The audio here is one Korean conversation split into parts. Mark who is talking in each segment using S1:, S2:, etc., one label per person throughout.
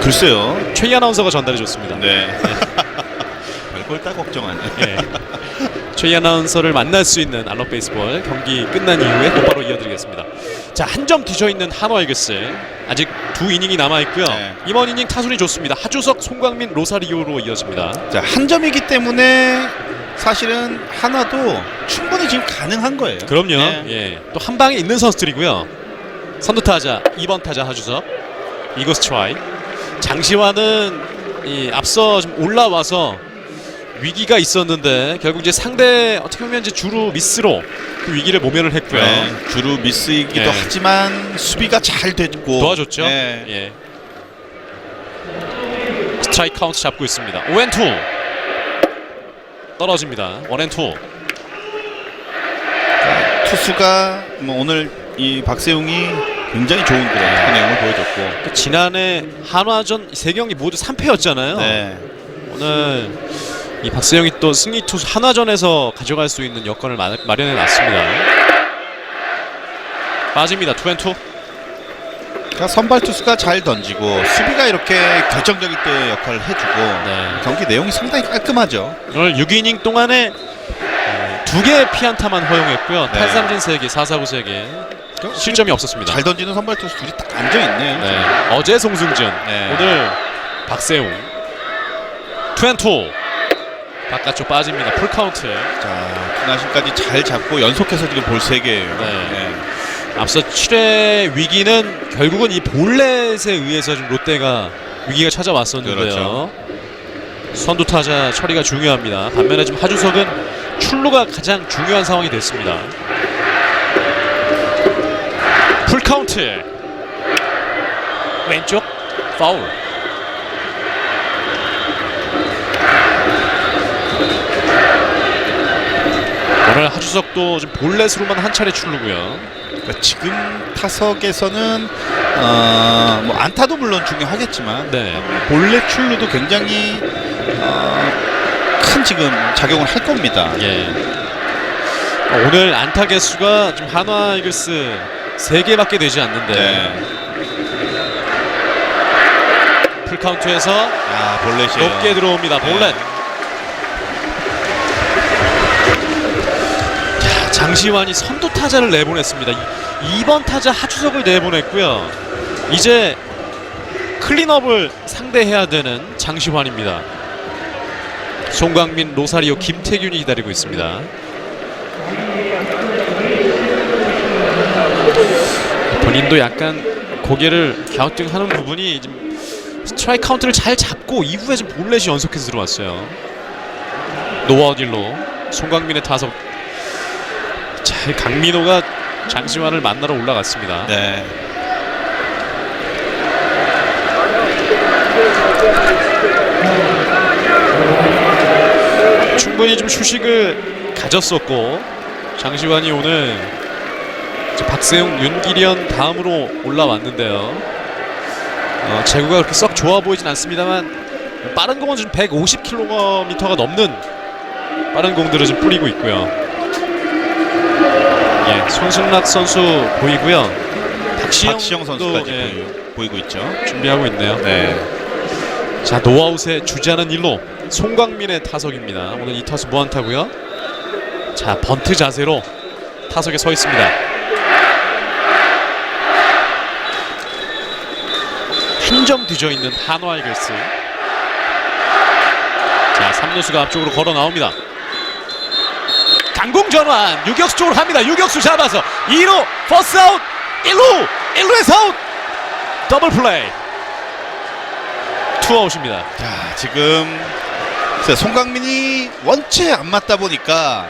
S1: 글쎄요.
S2: 최희 아나운서가 전달해 줬습니다.
S1: 네. 별걸 다 걱정하네.
S2: 예. 최희 아나운서를 만날 수 있는 알럿 베이스볼 경기 끝난 이후에 곧바로 이어드리겠습니다. 자, 한 점 뒤져 있는 한화 이글스. 아직 두 이닝이 남아 있고요.
S1: 네.
S2: 이번 이닝 타순이 좋습니다. 하주석, 송광민, 로사리오로 이어집니다.
S1: 자, 한 점이기 때문에 사실은 하나도 충분히 지금 가능한 거예요.
S2: 그럼요.
S1: 네.
S2: 예. 또 한 방에 있는 선수들이고요. 선두 타자 2번 타자 하주석. 이거스 트라이. 장시환은 이 앞서 좀 올라와서 위기가 있었는데 결국 이제 상대 어떻게 보면 이제 주루 미스로 그 위기를 모면을 했고요.
S1: 네, 주루 미스이기도
S2: 네.
S1: 하지만 수비가 잘 됐고
S2: 도와줬죠.
S1: 네.
S2: 예. 스트라이크 카운트 잡고 있습니다. 5&2 떨어집니다. 1&2.
S1: 투수가 뭐 오늘 이 박세웅이 굉장히 좋은 그런 내용을 보여줬고
S2: 지난해 한화전 3경기 모두 3패였잖아요.
S1: 네.
S2: 오늘 이 박세영이 또 승리 투수 한화전에서 가져갈 수 있는 여건을 마련해 놨습니다. 빠집니다. 2&2.
S1: 그러니까 선발 투수가 잘 던지고 수비가 이렇게 결정적일 때 역할을 해주고
S2: 네.
S1: 경기 내용이 상당히 깔끔하죠.
S2: 오늘 6이닝 동안에 2개의 피안타만 허용했고요.
S1: 네.
S2: 탈삼진 3개, 4사구 3개. 실점이 없었습니다.
S1: 잘 던지는 선발 투수 둘이 딱 앉아있네요.
S2: 네. 어제 송승준,
S1: 네.
S2: 오늘 박세웅. 2&2. 바깥쪽 빠집니다. 풀카운트.
S1: 자, 투나심까지 잘 잡고 연속해서 지금 볼 3개예요.
S2: 네. 앞서 7회 위기는 결국은 이 볼넷에 의해서 좀 롯데가 위기가 찾아왔었는데요.
S1: 그렇죠.
S2: 선두 타자 처리가 중요합니다. 반면에 지금 하주석은 출루가 가장 중요한 상황이 됐습니다. 풀카운트. 왼쪽 파울. 오늘 하주석도 좀 볼넷으로만 한 차례 출루고요.
S1: 그러니까 지금 타석에서는 뭐 안타도 물론 중요하겠지만
S2: 네.
S1: 볼넷 출루도 굉장히 큰 지금 작용을 할 겁니다.
S2: 예. 오늘 안타 개수가 좀 한화 이글스 3개밖에 되지 않는데
S1: 네.
S2: 풀카운트에서
S1: 볼넷이에요.
S2: 높게 들어옵니다. 볼넷.
S1: 네.
S2: 자, 장시환이 선두 타자를 내보냈습니다. 2번 타자 하주석을 내보냈고요. 이제 클린업을 상대해야 되는 장시환입니다. 송광민, 로사리오, 김태균이 기다리고 있습니다. 본인도 약간 고개를 갸우뚱하는 부분이 좀 스트라이크 카운트를 잘 잡고 이후에 좀 볼넷이 연속해서 들어왔어요. 노아웃1로 송광민의 타석. 자, 강민호가 장시환을 만나러 올라갔습니다.
S1: 네.
S2: 충분히 좀 휴식을 가졌었고 장시환이 오늘 박세웅, 윤기련 다음으로 올라왔는데요. 제구가 그렇게 썩 좋아 보이진 않습니다만 빠른 공은 좀 150km가 넘는 빠른 공들을 좀 뿌리고 있고요. 예, 손승락 선수 보이고요.
S1: 박시영 선수까지
S2: 예,
S1: 보이고 있죠.
S2: 준비하고 있네요.
S1: 네.
S2: 자, 노아웃에 주자는 1루 송광민의 타석입니다. 오늘 이 타수 무안타고요. 자, 번트 자세로 타석에 서 있습니다. 한 점 뒤져 있는 한화 이글스. 자, 3루수가 앞쪽으로 걸어 나옵니다. 강공 전환 유격수 쪽으로 갑니다. 유격수 잡아서 2루 퍼스트 아웃 1루에서 아웃 더블 플레이. 투아웃입니다.
S1: 자, 지금 송강민이 원체 안 맞다 보니까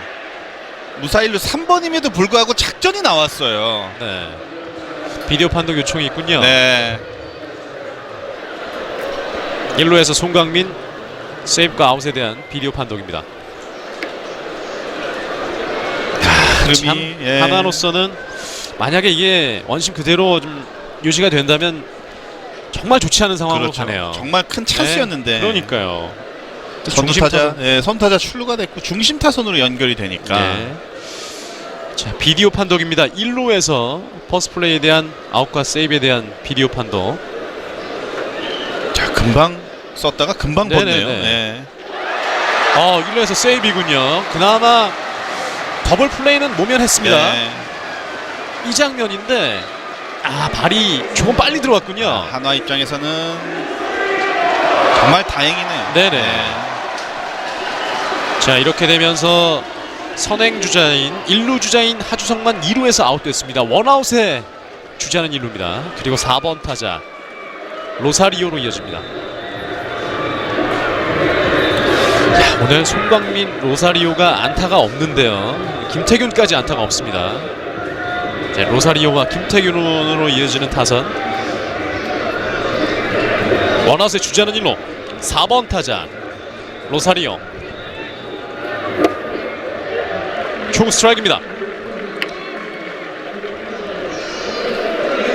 S1: 무사일루 3번임에도 불구하고 작전이 나왔어요.
S2: 네. 비디오 판독 요청이 있군요.
S1: 네.
S2: 1루에서 송강민 세이브과 아웃에 대한 비디오 판독입니다. 참
S1: 예.
S2: 하나로서는 만약에 이게 원심 그대로 좀 유지가 된다면 정말 좋지 않은 상황으로
S1: 그렇죠.
S2: 가네요.
S1: 정말 큰 찬스였는데.
S2: 네, 그러니까요.
S1: 선두타자, 예, 선타자 출루가 됐고 중심 타선으로 연결이 되니까.
S2: 네. 자, 비디오 판독입니다. 1루에서 퍼스트 플레이에 대한 아웃과 세이브에 대한 비디오 판독.
S1: 금방 썼다가 금방
S2: 네네네.
S1: 벗네요. 네.
S2: 1루에서 세이브이군요. 그나마 더블 플레이는 모면했습니다.
S1: 네.
S2: 이 장면인데 발이 조금 빨리 들어왔군요.
S1: 한화 입장에서는 정말 다행이네요.
S2: 네네. 자, 이렇게 되면서 선행 주자인 1루 주자인 하주성만 2루에서 아웃됐습니다. 원아웃에 주자는 1루입니다. 그리고 4번 타자 로사리오로 이어집니다. 야, 오늘 송광민, 로사리오가 안타가 없는데요. 김태균까지 안타가 없습니다. 자, 로사리오와 김태균으로 이어지는 타선. 원아웃의 주자는 1루. 4번 타자 로사리오. 초구 스트라이크입니다.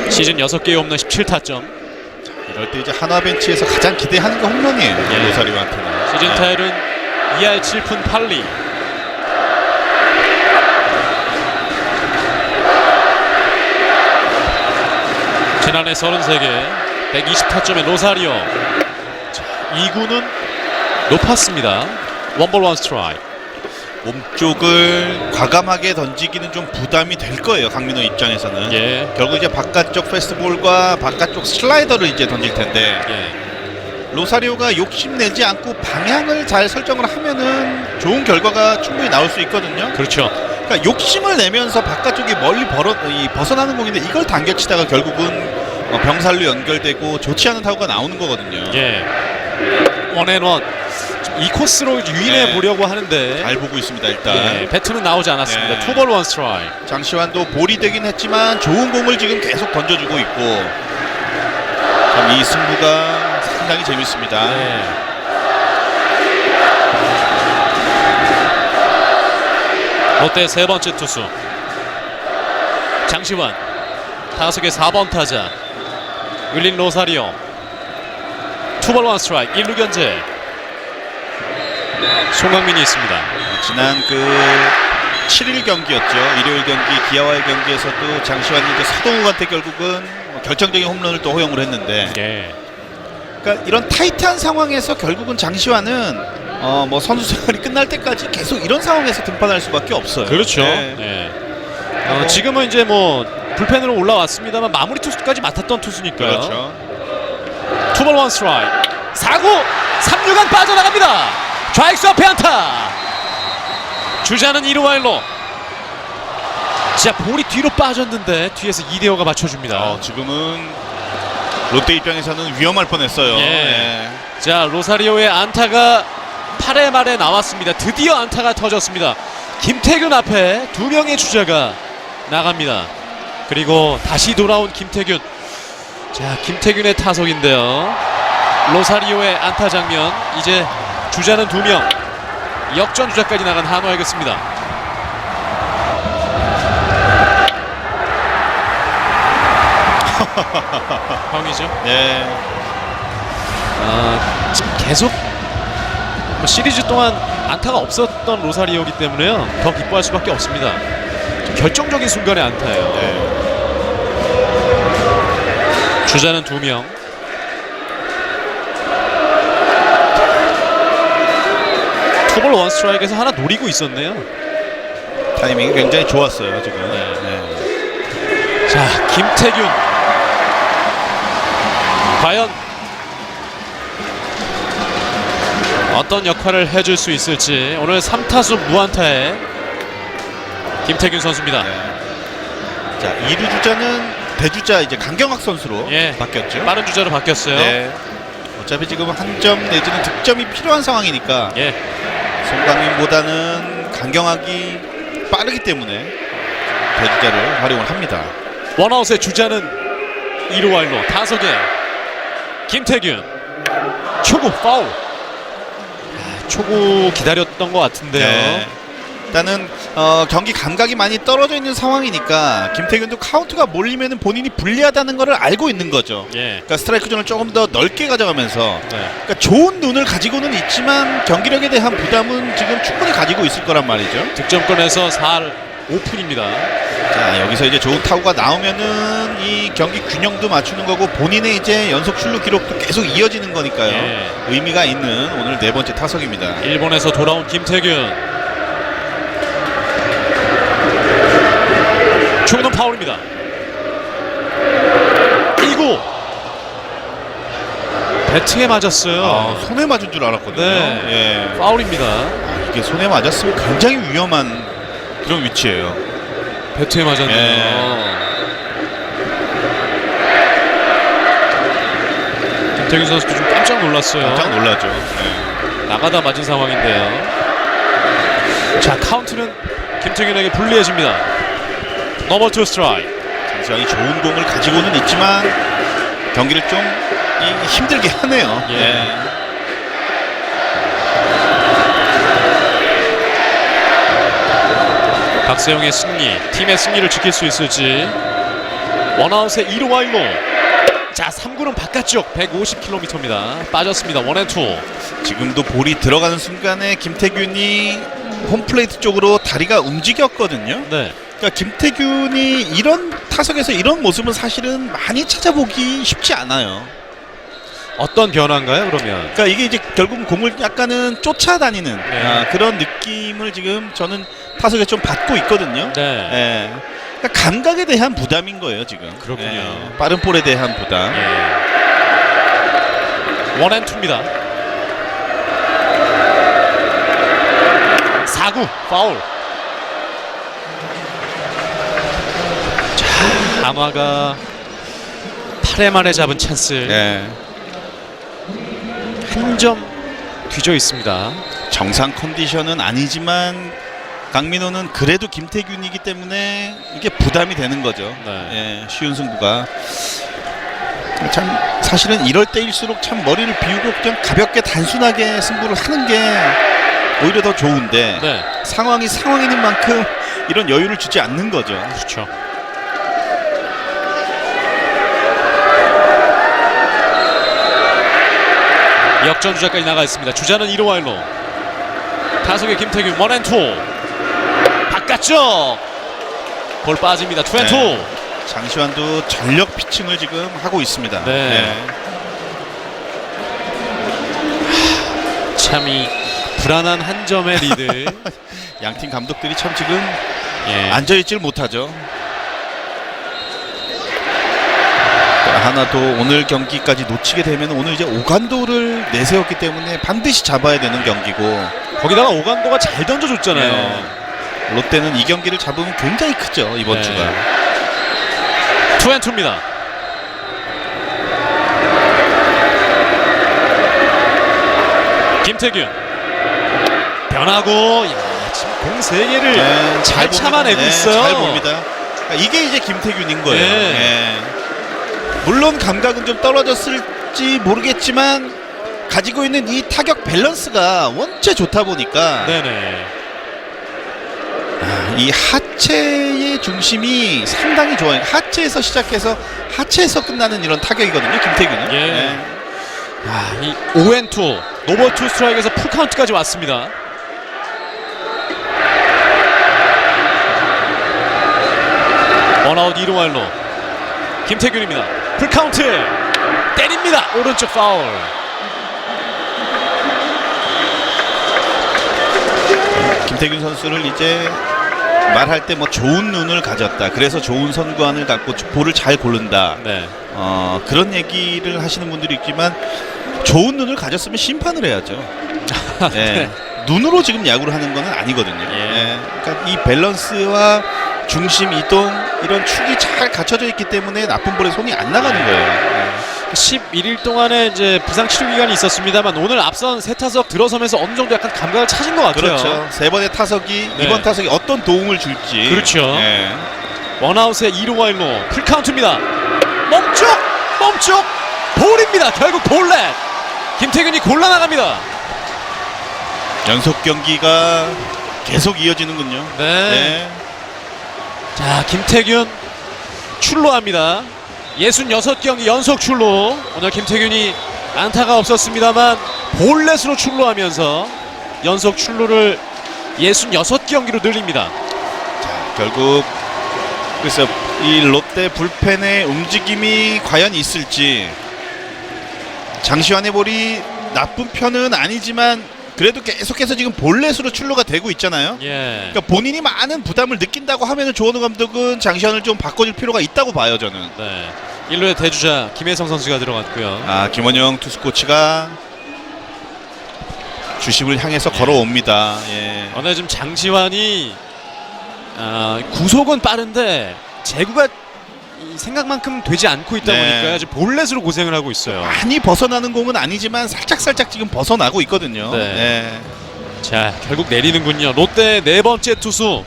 S2: 시즌 6개의 홈런 17타점.
S1: 이럴 때 이제 한화 벤치에서 가장 기대하는 게 홈런이에요.
S2: 예.
S1: 로사리오한테는.
S2: 시즌 타율은 2할 7푼 8리. 지난해 33개 120타점의 로사리오. 자, 2구는 높았습니다. 원볼 원 스트라이크.
S1: 몸쪽을 과감하게 던지기는 좀 부담이 될 거예요. 강민호 입장에서는.
S2: 예.
S1: 결국 이제 바깥쪽 패스트볼과 바깥쪽 슬라이더를 이제 던질 텐데
S2: 예.
S1: 로사리오가 욕심내지 않고 방향을 잘 설정을 하면은 좋은 결과가 충분히 나올 수 있거든요.
S2: 그렇죠.
S1: 그러니까 욕심을 내면서 바깥쪽이 멀리 벗어나는 공인데 이걸 당겨치다가 결국은 병살로 연결되고 좋지 않은 타구가 나오는 거거든요.
S2: 예. 원앤원. 이 코스로 유인해 보려고 하는데
S1: 잘 보고 있습니다. 일단
S2: 예, 배트는 나오지 않았습니다.
S1: 네.
S2: 투볼 원 스트라이크.
S1: 장시환도 볼이 되긴 했지만 좋은 공을 지금 계속 던져주고 있고 참 이 승부가 상당히 재밌습니다.
S2: 네. 롯데 세 번째 투수 장시환. 타석의 4번 타자 윌린 로사리오. 투볼 원 스트라이크. 1루 견제. 송강민이 있습니다.
S1: 지난 그 7일 경기였죠. 일요일 경기 기아와의 경기에서도 장시환이 이제 서동욱한테 결국은 결정적인 홈런을 또 허용을 했는데
S2: 예.
S1: 그러니까 이런 타이트한 상황에서 결국은 장시환은 뭐 선수 생활이 끝날 때까지 계속 이런 상황에서 등판할 수밖에 없어요.
S2: 그렇죠.
S1: 네.
S2: 예. 지금은 이제 뭐 불펜으로 올라왔습니다만 마무리 투수까지 맡았던 투수니까요.
S1: 그렇죠.
S2: 투볼 원 스트라이크. 4구 3루간 빠져나갑니다. 좌익수 앞에 안타. 주자는 2루와 1루. 자, 볼이 뒤로 빠졌는데 뒤에서 이대호가 맞춰줍니다.
S1: 지금은 롯데 입장에서는 위험할 뻔했어요.
S2: 예. 자, 로사리오의 안타가 8회 말에 나왔습니다. 드디어 안타가 터졌습니다. 김태균 앞에 두 명의 주자가 나갑니다. 그리고 다시 돌아온 김태균. 자, 김태균의 타석인데요. 로사리오의 안타 장면. 이제 주자는 2명. 역전 주자까지 나간 한화이겠습니다. 형이죠.
S1: 네.
S2: 지금 계속 뭐 시리즈 동안 안타가 없었던 로사리오이기 때문에요. 더 기뻐할 수밖에 없습니다. 결정적인 순간의 안타예요.
S1: 네.
S2: 주자는 2명. 투볼 원 스트라이크에서 하나 노리고 있었네요.
S1: 타이밍이 굉장히 좋았어요 지금.
S2: 네. 자, 김태균. 과연 어떤 역할을 해줄 수 있을지. 오늘 3타수 무안타에 김태균 선수입니다.
S1: 네. 자, 2루 주자는 대주자 이제 강경학 선수로
S2: 예.
S1: 바뀌었죠.
S2: 빠른 주자로 바뀌었어요.
S1: 네. 어차피 지금 한 점 내지는 득점이 필요한 상황이니까
S2: 예.
S1: 송강민보다는 강경학이 빠르기 때문에 대주자를 활용을 합니다.
S2: 원아웃의 주자는 2루와 1루. 타석에 김태균. 초구 파울. 초구 기다렸던 것 같은데요.
S1: 네. 일단은 경기 감각이 많이 떨어져 있는 상황이니까 김태균도 카운트가 몰리면은 본인이 불리하다는 것을 알고 있는 거죠.
S2: 예.
S1: 그러니까 스트라이크 존을 조금 더 넓게 가져가면서
S2: 네.
S1: 그러니까 좋은 눈을 가지고는 있지만 경기력에 대한 부담은 지금 충분히 가지고 있을 거란 말이죠.
S2: 득점권에서 4할 5푼입니다.
S1: 자, 여기서 이제 좋은 타구가 나오면은 이 경기 균형도 맞추는 거고 본인의 이제 연속 출루 기록도 계속 이어지는 거니까요.
S2: 예.
S1: 의미가 있는 오늘 네 번째 타석입니다.
S2: 일본에서 돌아온 김태균. 초구는 파울입니다. 1구. 배트에 맞았어요.
S1: 손에 맞은 줄 알았거든요.
S2: 네.
S1: 예.
S2: 파울입니다.
S1: 이게 손에 맞았으면 굉장히 위험한 그런 위치예요.
S2: 배트에 맞았네요.
S1: 예.
S2: 김태균 선수도 좀 깜짝 놀랐어요.
S1: 깜짝 놀라죠. 예.
S2: 나가다 맞은 상황인데요. 자, 카운트는 김태균에게 불리해집니다. 넘버 투 스트라이크.
S1: 장시환이 좋은 공을 가지고는 있지만 경기를 좀 힘들게 하네요.
S2: 예. 박세용의 승리, 팀의 승리를 지킬 수 있을지. 원아웃의 2루와 1루. 자, 3구는 바깥쪽 150km입니다. 빠졌습니다. 원앤투.
S1: 지금도 볼이 들어가는 순간에 김태균이 홈플레이트 쪽으로 다리가 움직였거든요.
S2: 네.
S1: 그러니까 김태균이 이런 타석에서 이런 모습은 사실은 많이 찾아보기 쉽지 않아요.
S2: 어떤 변화인가요, 그러면?
S1: 그러니까 이게 이제 결국 공을 약간은 쫓아다니는
S2: 네.
S1: 그런 느낌을 지금 저는 타석에 좀 받고 있거든요.
S2: 네.
S1: 예. 그러니까 감각에 대한 부담인 거예요, 지금.
S2: 그렇군요.
S1: 예. 빠른 볼에 대한 부담.
S2: 예. 원앤투입니다. 4구 파울. 자, 한화가 8회 만에 잡은 찬스.
S1: 예.
S2: 한 점 뒤져 있습니다.
S1: 정상 컨디션은 아니지만 강민호는 그래도 김태균이기 때문에 이게 부담이 되는 거죠.
S2: 네.
S1: 예, 쉬운 승부가. 참 사실은 이럴 때일수록 참 머리를 비우고 그냥 가볍게 단순하게 승부를 하는 게 오히려 더 좋은데
S2: 네.
S1: 상황이 상황인 만큼 이런 여유를 주지 않는 거죠.
S2: 그렇죠. 역전 주자까지 나가 있습니다. 주자는 1루 1루. 타석의 김태균 원앤투. 바깥쪽. 볼 빠집니다. 투앤투.
S1: 네. 장시환도 전력 피칭을 지금 하고 있습니다.
S2: 네. 참 이 불안한 한 점의 리드.
S1: 양팀 감독들이 참 지금
S2: 예.
S1: 앉아있질 못하죠. 하나도 오늘 경기까지 놓치게 되면 오늘 이제 오간도를 내세웠기 때문에 반드시 잡아야 되는 경기고
S2: 거기다가 오간도가 잘 던져줬잖아요.
S1: 네. 롯데는 이 경기를 잡으면 굉장히 크죠, 이번
S2: 네.
S1: 주가.
S2: 투앤투입니다. 김태균 변하고, 야, 지금 공 3개를
S1: 네,
S2: 잘
S1: 봅니다.
S2: 참아내고
S1: 네,
S2: 있어요.
S1: 잘 봅니다. 이게 이제 김태균인 거예요.
S2: 네.
S1: 네. 물론 감각은 좀 떨어졌을지 모르겠지만 가지고 있는 이 타격 밸런스가 원체 좋다 보니까
S2: 네네.
S1: 이 하체의 중심이 상당히 좋아요. 하체에서 시작해서 하체에서 끝나는 이런 타격이거든요, 김태균은.
S2: 예.
S1: 네.
S2: 야, 이 5앤투 노버 투 스트라이크에서 풀 카운트까지 왔습니다. 원아웃 2루 1루. 김태균입니다. 풀 카운트 때립니다. 오른쪽 파울.
S1: 김태균 선수를 이제 말할 때 뭐 좋은 눈을 가졌다. 그래서 좋은 선구안을 갖고 볼을 잘 고른다.
S2: 네.
S1: 그런 얘기를 하시는 분들이 있지만 좋은 눈을 가졌으면 심판을 해야죠. 예. 눈으로 지금 야구를 하는 건 아니거든요. 예. 그러니까 이 밸런스와 중심 이동 이런 축이 잘 갖춰져 있기 때문에 나쁜 볼에 손이 안 나가는 거예요.
S2: 11일 동안에 이제 부상 치료 기간이 있었습니다만 오늘 앞선 세 타석 들어서면서 어느 정도 약간 감각을 찾은 것 같아요.
S1: 그렇죠. 세 번의 타석이
S2: 네.
S1: 이번 타석이 어떤 도움을 줄지.
S2: 그렇죠.
S1: 예.
S2: 원아웃에 2루와 1루 풀 카운트입니다. 멈쪽 볼입니다. 결국 볼넷. 김태균이 골라 나갑니다.
S1: 연속 경기가 계속 이어지는군요.
S2: 네.
S1: 네.
S2: 자, 김태균 출루합니다. 66경기 연속 출루. 오늘 김태균이 안타가 없었습니다만 볼넷으로 출루하면서 연속 출루를 66경기로 늘립니다.
S1: 자, 결국 그래서 이 롯데 불펜의 움직임이 과연 있을지. 장시환의 볼이 나쁜 편은 아니지만 그래도 계속해서 지금 볼넷으로 출루가 되고 있잖아요.
S2: 예.
S1: 그러니까 본인이 많은 부담을 느낀다고 하면은 조원우 감독은 장시환을 좀 바꿔줄 필요가 있다고 봐요, 저는.
S2: 네. 1루의 대주자 김혜성 선수가 들어갔고요.
S1: 아, 김원영 투수 코치가 주심을 향해서
S2: 예.
S1: 걸어옵니다. 예.
S2: 오늘 지금 장시환이 구속은 빠른데 제구가 이 생각만큼 되지 않고 있다
S1: 네.
S2: 보니까 지금 볼넷으로 고생을 하고 있어요.
S1: 많이 벗어나는 공은 아니지만 살짝 지금 벗어나고 있거든요.
S2: 네.
S1: 예.
S2: 자, 결국 내리는군요. 롯데 네 번째 투수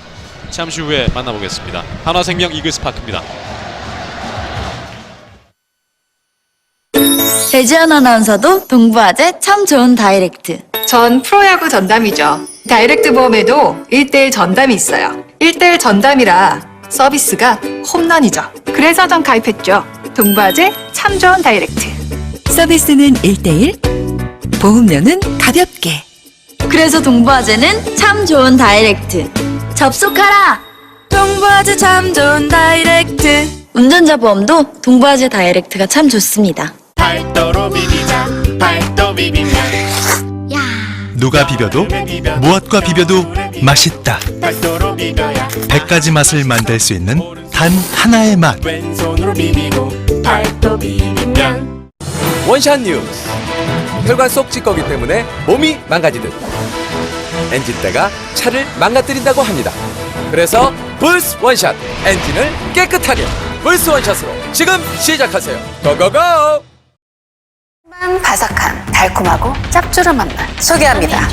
S2: 잠시 후에 만나보겠습니다. 한화생명 이글스파크입니다.
S3: 배지연 아나운서도 동부아재 참 좋은 다이렉트.
S4: 전 프로야구 전담이죠. 다이렉트 보험에도 1대1 전담이 있어요. 1대1 전담이라 서비스가 홈런이죠. 그래서 전 가입했죠. 동부아재 참 좋은 다이렉트.
S5: 서비스는 1대1, 보험료는 가볍게.
S3: 그래서 동부아재는 참 좋은 다이렉트. 접속하라.
S5: 동부아재 참 좋은 다이렉트.
S3: 운전자 보험도 동부아재 다이렉트가 참 좋습니다.
S6: 팔도로 비비자 팔도 비빔면
S7: 누가 비벼도 무엇과 비벼도 맛있다.
S6: 팔도로 비벼야
S7: 100가지 맛을 만들 수 있는 단 하나의 맛.
S6: 왼손으로 비비고 팔도 비빔면
S8: 원샷 뉴스. 혈관 속 찌꺼기 때문에 몸이 망가지듯 엔진대가 차를 망가뜨린다고 합니다. 그래서 불스 원샷, 엔진을 깨끗하게 불스 원샷으로 지금 시작하세요. 고고고!
S4: 바삭한 달콤하고 짭조름한 맛 소개합니다.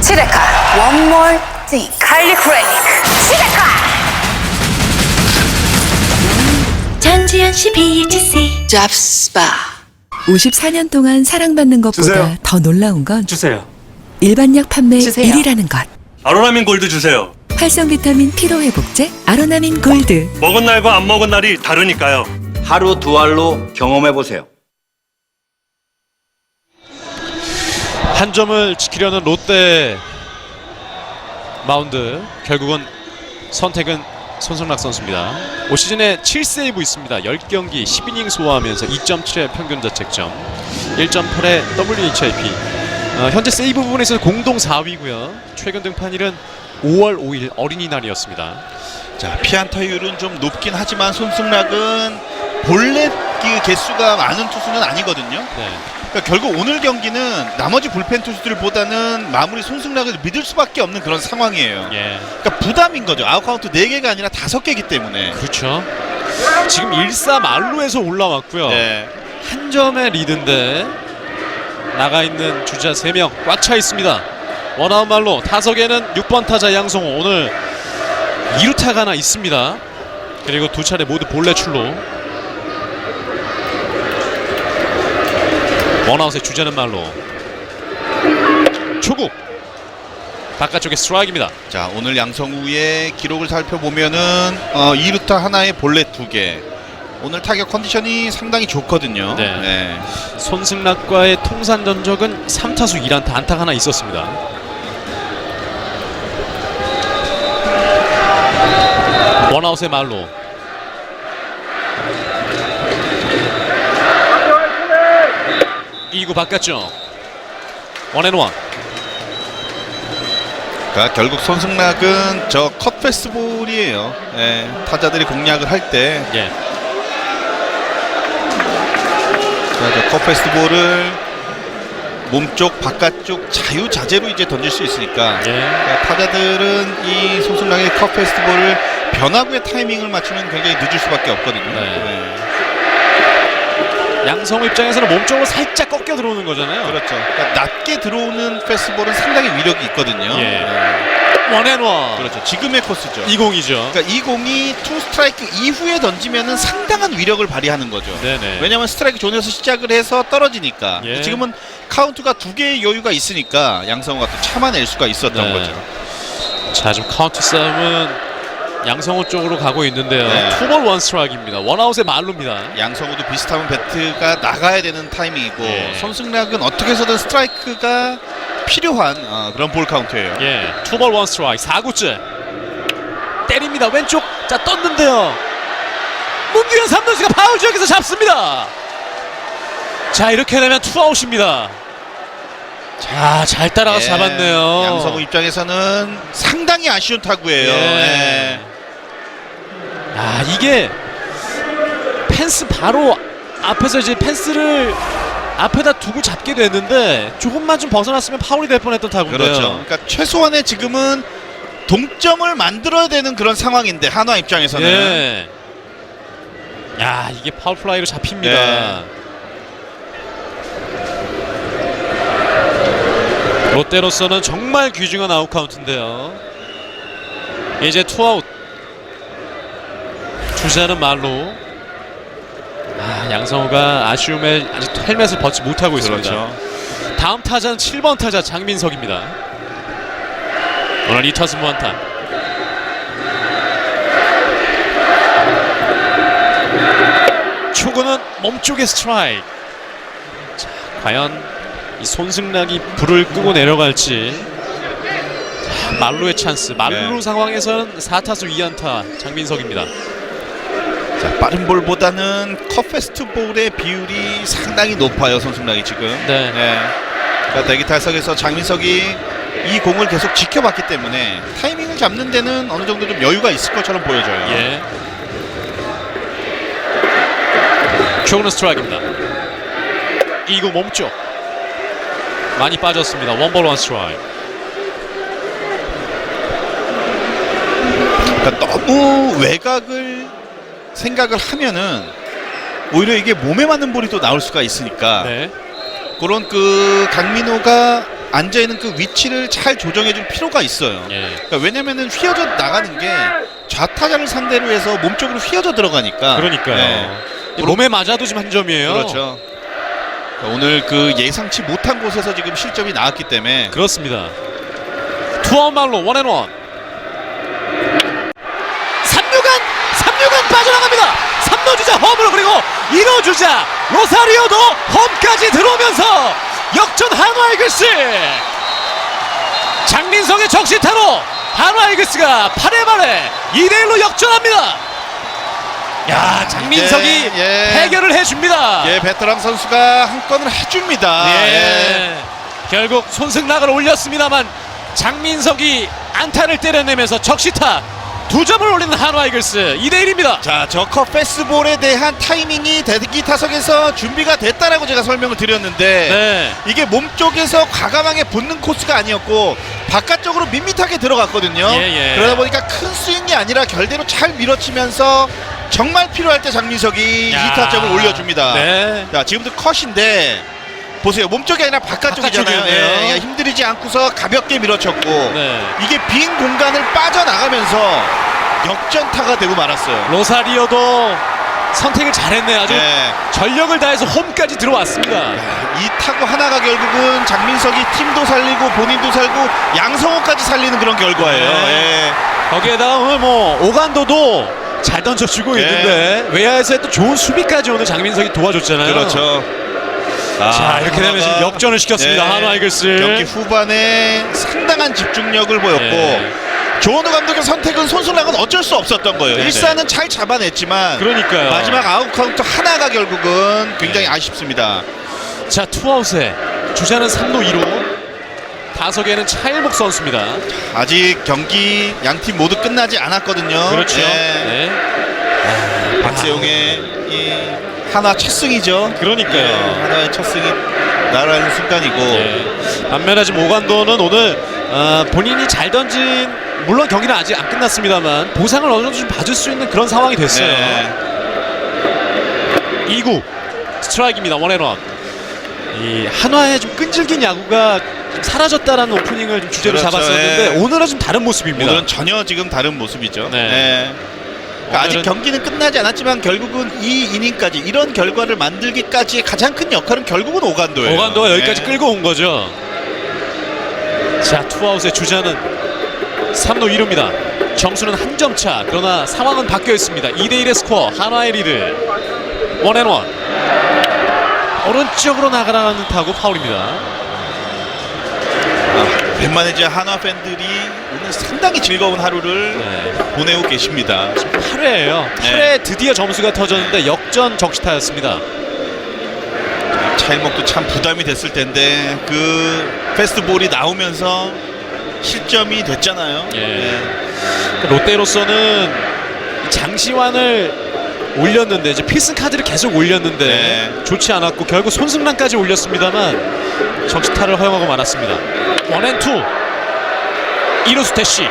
S4: 치레카 One More Thing 갈릭 치레카.
S5: 전지현 씨 BHC
S4: 잡스파.
S5: 54년 동안 사랑받는 것보다
S9: 주세요.
S5: 더 놀라운 건
S9: 주세요.
S5: 일반 약 판매
S4: 주세요.
S5: 1위라는 것.
S9: 아로나민 골드 주세요.
S5: 활성 비타민 피로회복제 아로나민 골드.
S9: 먹은 날과 안 먹은 날이 다르니까요.
S8: 하루 두 알로 경험해보세요.
S2: 한 점을 지키려는 롯데 마운드. 결국은 선택은 손승락 선수입니다. 올 시즌에 7세이브 있습니다. 10경기 10이닝 소화하면서 2.7의 평균 자책점, 1.8의 WHIP. 현재 세이브 부분에서 공동 4위고요. 최근 등판일은 5월 5일 어린이날이었습니다.
S1: 자, 피안타율은 좀 높긴 하지만 손승락은 볼넷 개수가 많은 투수는 아니거든요.
S2: 네.
S1: 그러니까 결국 오늘 경기는 나머지 불펜 투수들보다는 마무리 손승락을 믿을 수밖에 없는 그런 상황이에요.
S2: 예.
S1: 그러니까 부담인 거죠. 아웃카운트 4개가 아니라 5개이기 때문에.
S2: 그렇죠. 지금 1사 말루에서 올라왔고요.
S1: 네.
S2: 한 점의 리드인데 나가 있는 주자 3명 꽉 차 있습니다. 원아웃 말로 타석에는 6번 타자 양성호. 오늘 2루타가 하나 있습니다. 그리고 두 차례 모두 볼넷 출루. 원아웃의 주자는 말로. 초구 바깥쪽에 스트라이크입니다.
S1: 자, 오늘 양성우의 기록을 살펴보면은 2루타 하나에 볼넷 2개. 오늘 타격 컨디션이 상당히 좋거든요.
S2: 네. 손승락과의 통산 전적은 3타수 1안타, 안타가 하나 있었습니다. 원아웃의 말로. 이구 바깥쪽. 원앤원.
S1: 그러니까 결국 손승락은 저 컷 패스볼이에요. 예, 타자들이 공략을 할 때
S2: 예.
S1: 저 컷 패스볼을 몸쪽 바깥쪽 자유자재로 이제 던질 수 있으니까
S2: 예.
S1: 그러니까 타자들은 이 손승락의 컷 패스볼을 변화구의 타이밍을 맞추면 굉장히 늦을 수밖에 없거든요.
S2: 네. 양성우 입장에서는 몸쪽으로 살짝 꺾여 들어오는 거잖아요.
S1: 그렇죠. 그러니까 낮게 들어오는 패스볼은 상당히 위력이 있거든요.
S2: 예.
S1: 네.
S2: 원앤원.
S1: 그렇죠. 지금의 코스죠.
S2: 이 공이죠.
S1: 그러니까 이 공이 투 스트라이크 이후에 던지면은 상당한 위력을 발휘하는 거죠.
S2: 네네.
S1: 왜냐하면 스트라이크 존에서 시작을 해서 떨어지니까.
S2: 예.
S1: 지금은 카운트가 2개의 여유가 있으니까 양성우가 또 참아낼 수가 있었던
S2: 네.
S1: 거죠.
S2: 자, 지금 카운트 싸움은 양성호 쪽으로 가고 있는데요.
S1: 네.
S2: 투볼 원 스트라이크입니다. 원아웃의 말루입니다.
S1: 양성우도 비슷하면 배트가 나가야 되는 타이밍이고
S2: 예.
S1: 손승락은 어떻게 해서든 스트라이크가 필요한 그런 볼 카운트예요.
S2: 예, 투볼 원 스트라이크 4구째 때립니다. 왼쪽. 자, 떴는데요. 문규현 3루수가 파울 지역에서 잡습니다. 자, 이렇게 되면 투아웃입니다. 자, 잘 따라가서 잡았네요.
S1: 양성우 입장에서는 상당히 아쉬운 타구예요.
S2: 예. 아, 이게 펜스 바로 앞에서 이제 펜스를 앞에다 두고 잡게 됐는데 조금만 좀 벗어났으면 파울이 될 뻔했던 타구인데요.
S1: 그렇죠. 그러니까 최소한의 지금은 동점을 만들어야 되는 그런 상황인데 한화 입장에서는
S2: 예. 야, 이게 파울 플라이로 잡힙니다.
S1: 예.
S2: 롯데로서는 정말 귀중한 아웃 카운트인데요. 이제 투아웃. 주자는 말로. 아, 양성우가 아쉬움에 아직 헬멧을 벗지 못하고 있습니다.
S1: 그렇죠.
S2: 다음 타자는 7번 타자 장민석입니다. 오늘 2타수 무안타. 초구는 몸쪽에 스트라이크. 자, 과연 이 손승락이 불을 끄고 내려갈지. 자, 말루의 찬스. 말루
S1: 네.
S2: 상황에서는 4타수 2안타 장민석입니다.
S1: 자, 빠른 볼보다는 컷 패스트 볼의 비율이 상당히 높아요, 손승락이 지금.
S2: 네.
S1: 그러니까 대기 탈석에서 장민석이 이 공을 계속 지켜봤기 때문에 타이밍을 잡는 데는 어느 정도 좀 여유가 있을 것처럼 보여져요.
S2: 예. 초구는 스트라이크입니다. 2구 몸쪽 많이 빠졌습니다. 원볼 원 스트라이크.
S1: 그러니까 너무 외곽을 생각을 하면은 오히려 이게 몸에 맞는 볼이 또 나올 수가 있으니까
S2: 네.
S1: 그런 그 강민호가 앉아 있는 그 위치를 잘 조정해 줄 필요가 있어요.
S2: 예.
S1: 그러니까 왜냐면은 휘어져 나가는 게 좌타자를 상대로 해서 몸쪽으로 휘어져 들어가니까.
S2: 그러니까요.
S1: 네.
S2: 몸에 맞아도 지금 한 점이에요.
S1: 그렇죠. 그러니까 오늘 그 예상치 못한 곳에서 지금 실점이 나왔기 때문에
S2: 그렇습니다. 투아웃 말로 원앤원. 3루간 빠져나갑니다. 3루 주자 홈으로, 그리고 1루 주자 로사리오도 홈까지 들어오면서 역전 한화 이글스. 장민성의 적시타로 한화 이글스가 8회 말에 2대1로 역전합니다. 야, 장민석이 해결을 해줍니다.
S1: 예, 베테랑 선수가 한 건을 해줍니다.
S2: 예. 결국 손승락을 올렸습니다만 장민석이 안타를 때려내면서 적시타 2점을 올리는 한화 이글스 2대1입니다.
S1: 자, 저 컷 패스볼에 대한 타이밍이 대기 타석에서 준비가 됐다라고 제가 설명을 드렸는데
S2: 네.
S1: 이게 몸쪽에서 과감하게 붙는 코스가 아니었고 바깥쪽으로 밋밋하게 들어갔거든요.
S2: 예.
S1: 그러다 보니까 큰 스윙이 아니라 결대로 잘 밀어치면서 정말 필요할 때 장민석이 2타점을 올려줍니다.
S2: 네.
S1: 자, 지금도 컷인데 보세요. 몸쪽이 아니라 바깥쪽이잖아요.
S2: 바깥쪽이네요.
S1: 예, 힘들이지 않고서 가볍게 밀어쳤고
S2: 네.
S1: 이게 빈 공간을 빠져나가면서 역전타가 되고 말았어요.
S2: 로사리오도 선택을 잘했네요. 아주
S1: 네.
S2: 전력을 다해서 홈까지 들어왔습니다.
S1: 이 타구 하나가 결국은 장민석이 팀도 살리고 본인도 살고 양성호까지 살리는 그런 결과예요.
S2: 네.
S1: 예.
S2: 거기에다가 오늘 뭐 오간도도 잘 던져주고
S1: 네.
S2: 있는데 외야에서 또 좋은 수비까지 오늘 장민석이 도와줬잖아요.
S1: 그렇죠.
S2: 자, 이렇게 되면 지금 역전을 시켰습니다. 한화 이글스.
S1: 경기 후반에 상당한 집중력을 보였고
S2: 네.
S1: 조원우 감독의 선택은 손승락은 어쩔 수 없었던 거예요.
S2: 네네.
S1: 1사는 잘 잡아냈지만
S2: 그러니까요.
S1: 마지막 아웃 카운트 하나가 결국은 굉장히 아쉽습니다.
S2: 자, 투아웃에 주자는 3루 2루. 타석에는 차일목 선수입니다.
S1: 아직 경기 양팀 모두 끝나지 않았거든요.
S2: 그렇죠.
S1: 네. 박세용의 이 하나 첫 승이죠.
S2: 그러니까요.
S1: 네, 하나의 첫 승이 날아가는 순간이고.
S2: 네. 반면에 지금 오간도는 오늘 본인이 잘 던진, 물론 경기는 아직 안 끝났습니다만 보상을 어느 정도 좀 받을 수 있는 그런 상황이 됐어요.
S1: 네.
S2: 2구 스트라이크입니다. 원앤원. 이 한화의 좀 끈질긴 야구가 좀 사라졌다라는 오프닝을 좀 주제로
S1: 그렇죠.
S2: 잡았었는데
S1: 네.
S2: 오늘은 좀 다른 모습입니다.
S1: 오늘은 전혀 지금 다른 모습이죠.
S2: 네.
S1: 네. 그러니까 아직
S2: 오늘은-
S1: 경기는 끝나지 않았지만 결국은 이 이닝까지 이런 결과를 만들기까지의 가장 큰 역할은 결국은 오간도예요.
S2: 오간도가 여기까지
S1: 네.
S2: 끌고 온 거죠. 자, 투아웃의 주자는 3루 2루입니다. 점수는 한 점 차. 그러나 상황은 바뀌어 있습니다. 2대1의 스코어. 한화의 리드. 원앤원. 오른쪽으로 나가라는 타구 파울입니다.
S1: 오랜만에 이제 한화 팬들이 오늘 상당히 즐거운 하루를 보내고 계십니다.
S2: 8회예요. 8회 드디어 점수가 터졌는데 역전 적시타였습니다.
S1: 차일목도 참 부담이 됐을 텐데 그 패스트볼이 나오면서 실점이 됐잖아요.
S2: 롯데로서는 장시환을 올렸는데 이제 필승 카드를 계속 올렸는데 좋지 않았고 결국 손승란까지 올렸습니다만 적시타를 허용하고 말았습니다. 원앤투 2루수 대시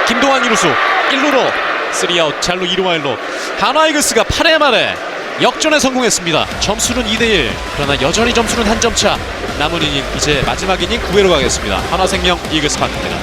S2: 김동환 2루수 1루로 3아웃 잘루 2루 마일로 한화 이글스가 8회 말에 역전에 성공했습니다. 점수는 2대1 그러나 여전히 점수는 한 점 차. 남은 이닝 이제 마지막 이닝 9회로 가겠습니다. 한화생명 이글스 파크입니다.